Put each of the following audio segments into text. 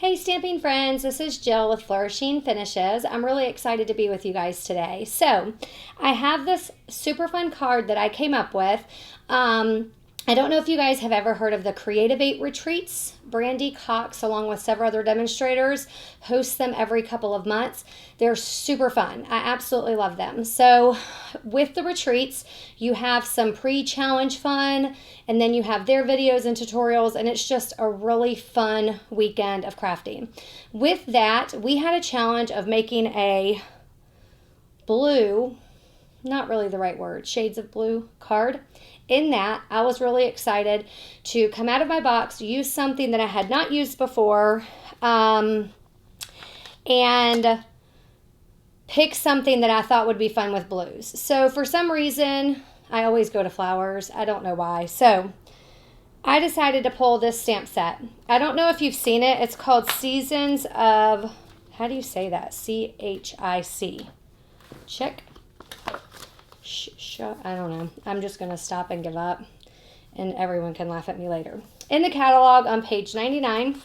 Hey Stamping friends, this is Jill with Flourishing Finishes. I'm really excited to be with you guys today. So I have this super fun card that I came up with. I don't know if you guys have ever heard of the Creative 8 retreats. Brandy Cox, along with several other demonstrators, hosts them every couple of months. They're super fun. I absolutely love them. So with the retreats, you have some pre-challenge fun, and then you have their videos and tutorials, and it's just a really fun weekend of crafting. With that, we had a challenge of making a blue, not really the right word, shades of blue card. In that, I was really excited to come out of my box, use something that I had not used before, and pick something that I thought would be fun with blues. So for some reason, I always go to flowers. I don't know why. So I decided to pull this stamp set. I don't know if you've seen it. It's called Seasons of, how do you say that? C-H-I-C. Chic. I don't know. I'm just going to stop and give up, and everyone can laugh at me later. In the catalog on page 99,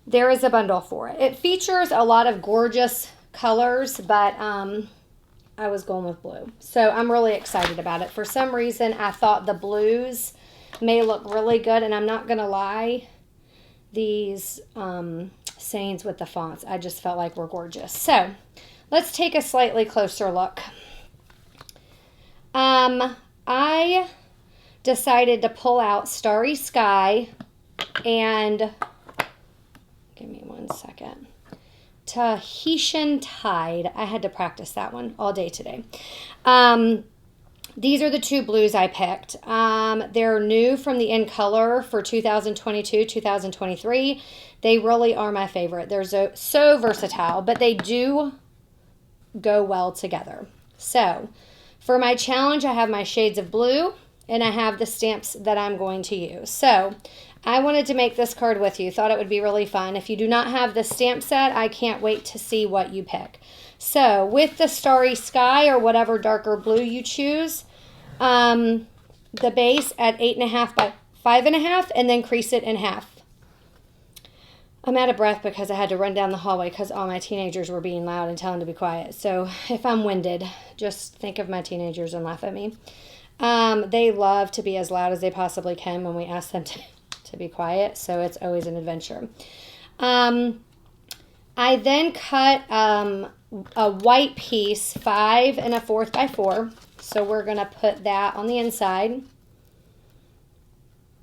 there is a bundle for it. It features a lot of gorgeous colors, but I was going with blue. So I'm really excited about it. For some reason, I thought the blues may look really good, and I'm not going to lie, these sayings with the fonts, I just felt like were gorgeous. So let's take a slightly closer look. I decided to pull out Starry Sky and, give me one second, Tahitian Tide. I had to practice that one all day today. These are the two blues I picked. They're new from the In Color for 2022, 2023. They really are my favorite. They're so versatile, but they do go well together. So for my challenge, I have my shades of blue, and I have the stamps that I'm going to use. So I wanted to make this card with you. Thought it would be really fun. If you do not have the stamp set, I can't wait to see what you pick. So with the Starry Sky, or whatever darker blue you choose, the base at 8.5 by 5.5, and then crease it in half. I'm out of breath because I had to run down the hallway because all my teenagers were being loud and telling to be quiet. So if I'm winded, just think of my teenagers and laugh at me. They love to be as loud as they possibly can when we ask them to be quiet, so it's always an adventure. I then cut a white piece, 5 1/4 by 4. So we're going to put that on the inside.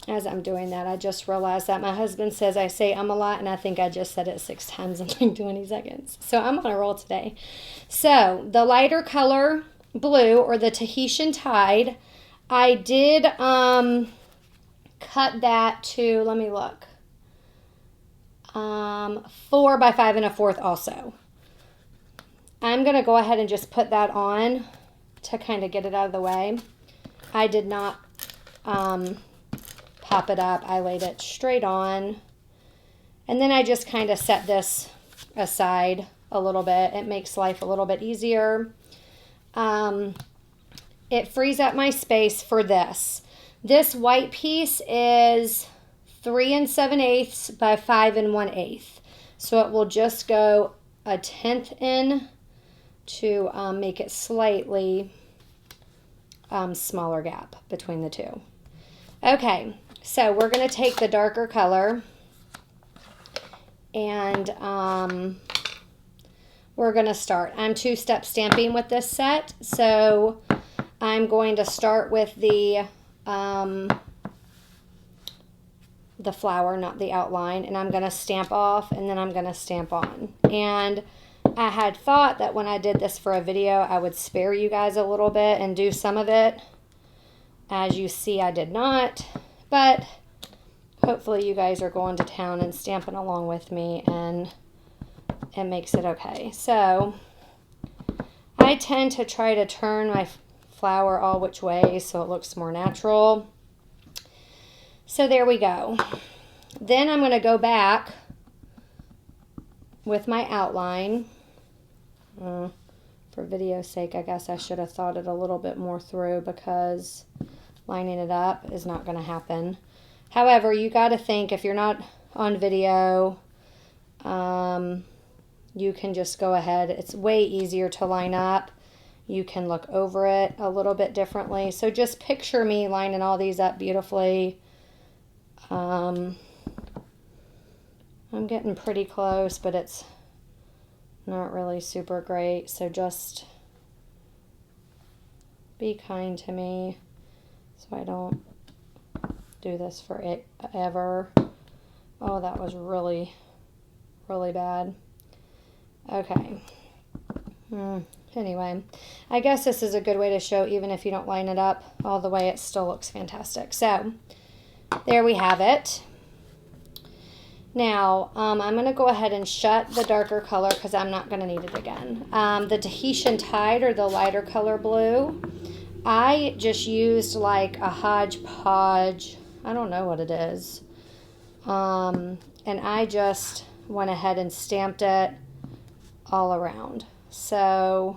As I'm doing that, I just realized that my husband says I say a lot, and I think I just said it 6 times in like 20 seconds. So I'm on a roll today. So the lighter color blue, or the Tahitian Tide, I did cut that to, let me look, 4 by 5 1/4 also. I'm going to go ahead and just put that on to kind of get it out of the way. I did not pop it up. I laid it straight on, and then I just kind of set this aside a little bit. It makes life a little bit easier. It frees up my space for this. This white piece is 3 7/8 by 5 1/8, so it will just go a 1/10 in to make it slightly smaller gap between the two. Okay, so we're going to take the darker color, and we're going to start. I'm 2-step stamping with this set, so I'm going to start with the flower, not the outline, and I'm going to stamp off, and then I'm going to stamp on. And I had thought that when I did this for a video, I would spare you guys a little bit and do some of it. As you see, I did not, but hopefully you guys are going to town and stamping along with me, and it makes it okay. So I tend to try to turn my flower all which way so it looks more natural. So there we go. Then I'm going to go back with my outline. For video's sake, I guess I should have thought it a little bit more through, because lining it up is not going to happen. However, you got to think, if you're not on video, You can just go ahead. It's way easier to line up. You can look over it a little bit differently. So just picture me lining all these up beautifully. I'm getting pretty close, but it's not really super great. So just be kind to me so I don't do this forever. Oh, that was really, really bad. Okay. Anyway, I guess this is a good way to show, even if you don't line it up all the way, it still looks fantastic. So there we have it. Now, I'm going to go ahead and shut the darker color because I'm not going to need it again. The Tahitian Tide, or the lighter color blue, I just used like a hodgepodge. I don't know what it is. And I just went ahead and stamped it all around. So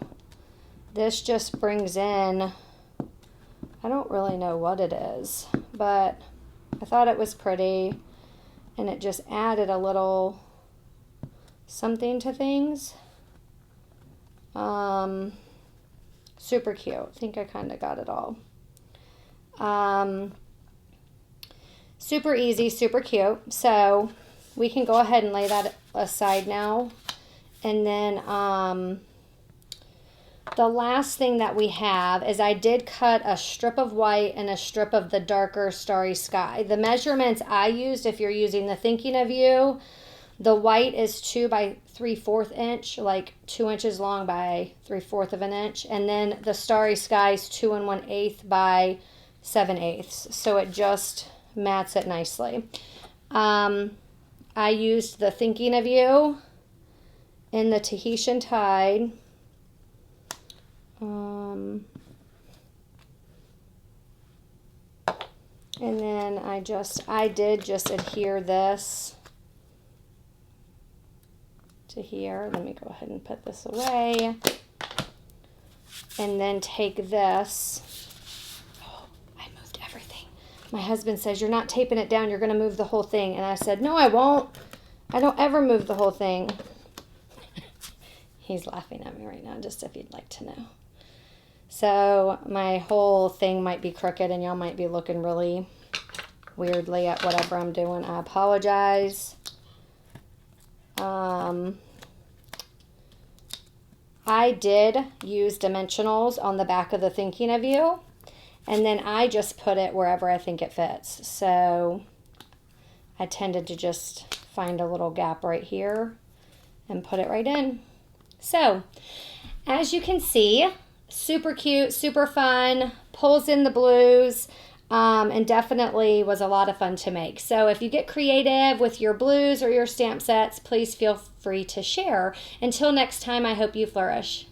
this just brings in, I don't really know what it is, but I thought it was pretty, and it just added a little something to things. Super cute. I think I kind of got it all. Super easy, super cute. So we can go ahead and lay that aside now. And then the last thing that we have is I did cut a strip of white and a strip of the darker Starry Sky. The measurements I used, if you're using the Thinking of You, the white is 2 by 3/4 inch, like 2 inches long by 3/4 of an inch. And then the Starry Sky is 2 1/8 by 7/8. So it just mats it nicely. I used the Thinking of You in the Tahitian Tide. And then I did just adhere this to here. Let me go ahead and put this away. And then take this. Oh, I moved everything. My husband says, "You're not taping it down, you're going to move the whole thing." And I said, "No, I won't. I don't ever move the whole thing." He's laughing at me right now, just if you'd like to know. So my whole thing might be crooked and y'all might be looking really weirdly at whatever I'm doing. I apologize. I did use dimensionals on the back of the Thinking of You, and then I just put it wherever I think it fits. So I tended to just find a little gap right here and put it right in. So as you can see, super cute, super fun, pulls in the blues, and definitely was a lot of fun to make. So if you get creative with your blues or your stamp sets, please feel free to share. Until next time, I hope you flourish.